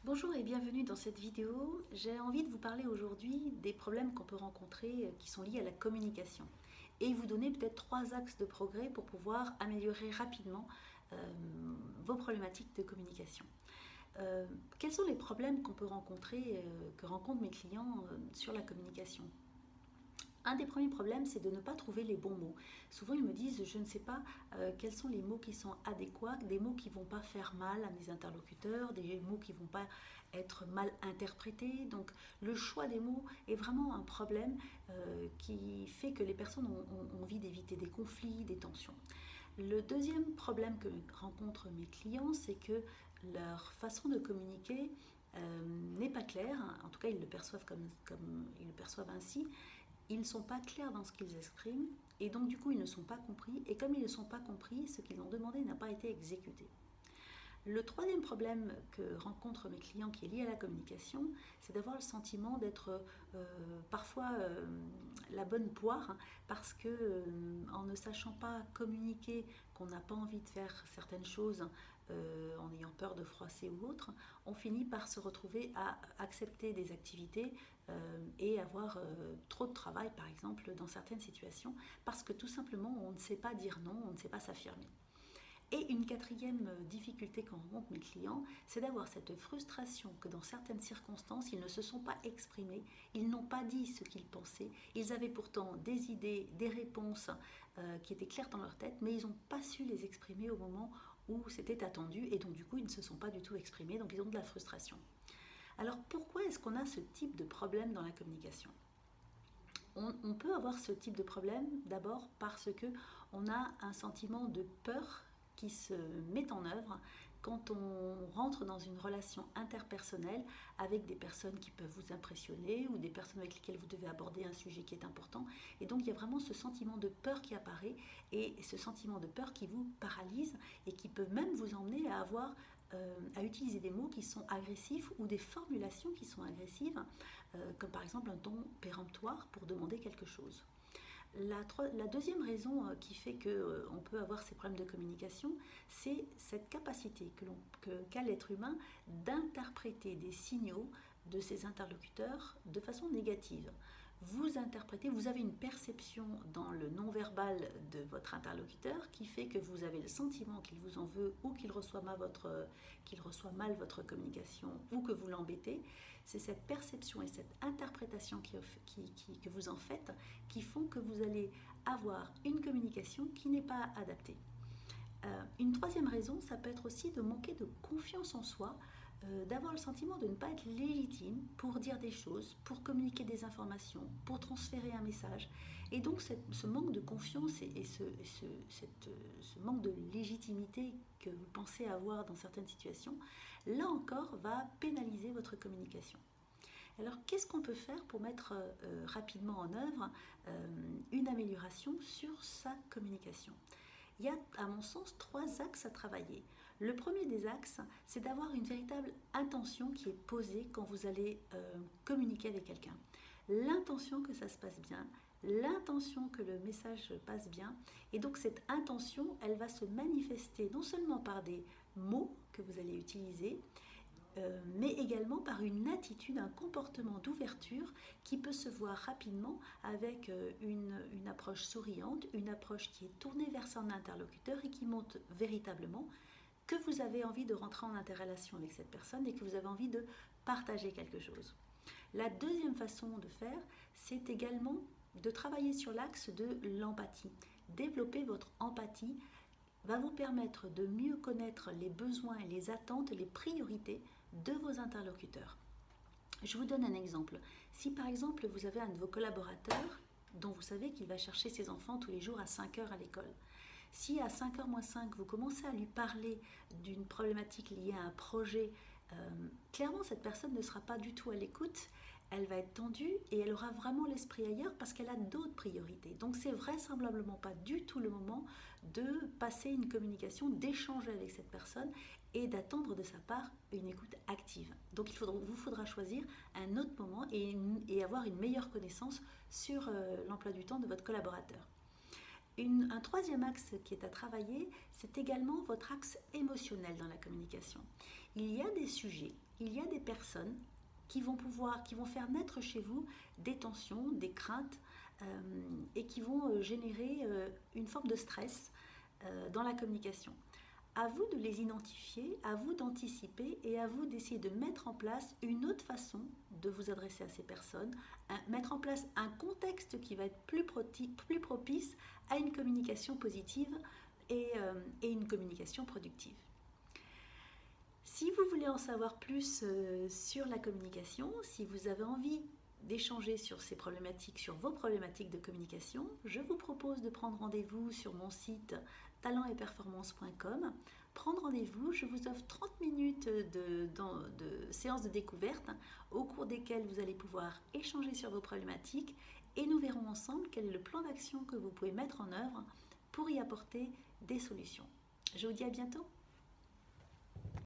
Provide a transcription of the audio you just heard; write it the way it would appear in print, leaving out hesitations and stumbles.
Bonjour et bienvenue dans cette vidéo. J'ai envie de vous parler aujourd'hui des problèmes qu'on peut rencontrer qui sont liés à la communication et vous donner peut-être 3 axes de progrès pour pouvoir améliorer rapidement vos problématiques de communication. Quels sont les problèmes qu'on peut rencontrer, que rencontrent mes clients sur la communication? Un des premiers problèmes, c'est de ne pas trouver les bons mots. Souvent, ils me disent, je ne sais pas quels sont les mots qui sont adéquats, des mots qui ne vont pas faire mal à mes interlocuteurs, des mots qui ne vont pas être mal interprétés. Donc, le choix des mots est vraiment un problème qui fait que les personnes ont envie d'éviter des conflits, des tensions. Le deuxième problème que rencontrent mes clients, c'est que leur façon de communiquer n'est pas claire. En tout cas, ils le perçoivent ils le perçoivent ainsi. Ils ne sont pas clairs dans ce qu'ils expriment et donc du coup ils ne sont pas compris et comme ils ne sont pas compris, ce qu'ils ont demandé n'a pas été exécuté. Le troisième problème que rencontrent mes clients qui est lié à la communication, c'est d'avoir le sentiment d'être parfois la bonne poire parce que en ne sachant pas communiquer, qu'on n'a pas envie de faire certaines choses en ayant peur de froisser ou autre, on finit par se retrouver à accepter des activités et avoir trop de travail par exemple dans certaines situations parce que tout simplement on ne sait pas dire non, on ne sait pas s'affirmer. Et une quatrième difficulté qu'en rencontrent mes clients, c'est d'avoir cette frustration que dans certaines circonstances, ils ne se sont pas exprimés, ils n'ont pas dit ce qu'ils pensaient, ils avaient pourtant des idées, des réponses qui étaient claires dans leur tête, mais ils n'ont pas su les exprimer au moment où c'était attendu, et donc du coup, ils ne se sont pas du tout exprimés, donc ils ont de la frustration. Alors pourquoi est-ce qu'on a ce type de problème dans la communication? On peut avoir ce type de problème d'abord parce que on a un sentiment de peur qui se met en œuvre quand on rentre dans une relation interpersonnelle avec des personnes qui peuvent vous impressionner ou des personnes avec lesquelles vous devez aborder un sujet qui est important. Et donc il y a vraiment ce sentiment de peur qui apparaît et ce sentiment de peur qui vous paralyse et qui peut même vous emmener à avoir à utiliser des mots qui sont agressifs ou des formulations qui sont agressives, comme par exemple un ton péremptoire pour demander quelque chose. La deuxième raison qui fait qu'on peut avoir ces problèmes de communication, c'est cette capacité qu'a l'être humain d'interpréter des signaux de ses interlocuteurs de façon négative. Vous interprétez, vous avez une perception dans le non-verbal de votre interlocuteur qui fait que vous avez le sentiment qu'il vous en veut ou qu'il reçoit mal votre communication ou que vous l'embêtez. C'est cette perception et cette interprétation que vous en faites qui font que vous allez avoir une communication qui n'est pas adaptée. Une troisième raison, ça peut être aussi de manquer de confiance en soi, d'avoir le sentiment de ne pas être légitime pour dire des choses, pour communiquer des informations, pour transférer un message. Et donc ce manque de confiance et ce manque de légitimité que vous pensez avoir dans certaines situations, là encore, va pénaliser votre communication. Alors, qu'est-ce qu'on peut faire pour mettre rapidement en œuvre une amélioration sur sa communication? Il y a, à mon sens, 3 axes à travailler. Le premier des axes, c'est d'avoir une véritable intention qui est posée quand vous allez communiquer avec quelqu'un. L'intention que ça se passe bien, l'intention que le message passe bien. Et donc cette intention, elle va se manifester non seulement par des mots que vous allez utiliser, mais également par une attitude, un comportement d'ouverture qui peut se voir rapidement avec une approche souriante, une approche qui est tournée vers son interlocuteur et qui montre véritablement que vous avez envie de rentrer en interrelation avec cette personne et que vous avez envie de partager quelque chose. La deuxième façon de faire, c'est également de travailler sur l'axe de l'empathie. Développer votre empathie va vous permettre de mieux connaître les besoins, les attentes, les priorités de vos interlocuteurs. Je vous donne un exemple. Si par exemple vous avez un de vos collaborateurs dont vous savez qu'il va chercher ses enfants tous les jours à 5 heures à l'école, si à 5h moins 5 vous commencez à lui parler d'une problématique liée à un projet, clairement cette personne ne sera pas du tout à l'écoute, elle va être tendue et elle aura vraiment l'esprit ailleurs parce qu'elle a d'autres priorités. Donc c'est vraisemblablement pas du tout le moment de passer une communication, d'échanger avec cette personne et d'attendre de sa part une écoute active. Donc vous faudra choisir un autre moment et avoir une meilleure connaissance sur l'emploi du temps de votre collaborateur. Un troisième axe qui est à travailler, c'est également votre axe émotionnel dans la communication. Il y a des sujets, il y a des personnes qui vont faire naître chez vous des tensions, des craintes et qui vont générer une forme de stress dans la communication. À vous de les identifier, à vous d'anticiper et à vous d'essayer de mettre en place une autre façon de vous adresser à ces personnes, mettre en place un contexte qui va être plus propice à une communication positive et une communication productive. Si vous voulez en savoir plus sur la communication, si vous avez envie d'échanger sur ces problématiques, sur vos problématiques de communication, je vous propose de prendre rendez-vous sur mon site talentetperformance.com. Prendre rendez-vous, je vous offre 30 minutes de séance de découverte au cours desquelles vous allez pouvoir échanger sur vos problématiques et nous verrons ensemble quel est le plan d'action que vous pouvez mettre en œuvre pour y apporter des solutions. Je vous dis à bientôt.